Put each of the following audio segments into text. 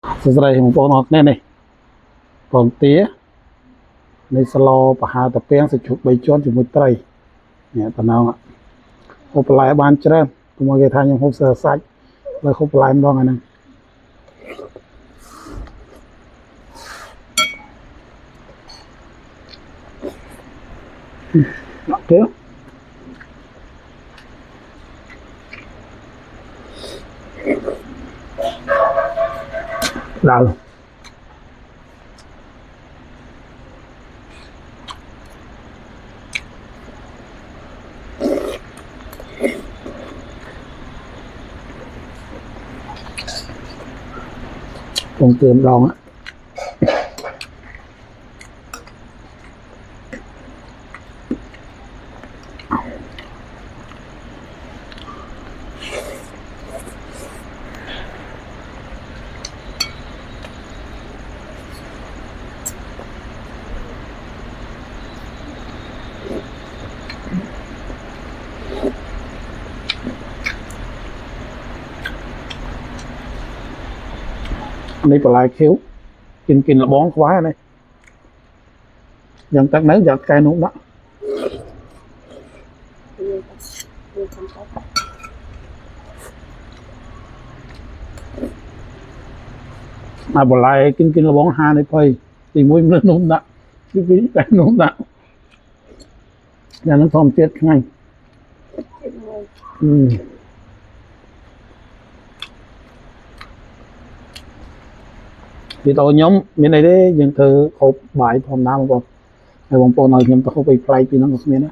rồi một con ngọt này còn tía này salo và hà tập bén sẽ chụp bay chón chỉ một tay nè tao nào ạ hộp lại bàn chân tụi mọi người thay những hộp sơ sạch và hộp lại em đong này ok rồi còn tiệm đòn á đây còn lại khiếu kinh là bón quá này dần tắt nấu giật cây nút đó mà còn lại kinh là bón hai này phơi thì mũi nó nút đó cái ví cây nút đó và nó thòm chết ngay thì tôi nhóm bên này đấy dân thơ hộp bài thòm nào còn hay bọn tôi nói nhóm tôi không bị play thì nó ngược miếng đó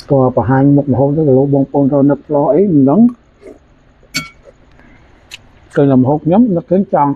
còn bà hai một hôm đó là bọn tôi thôi nó lo ấy mình đóng cười làm hộp nhóm nó cứng tròn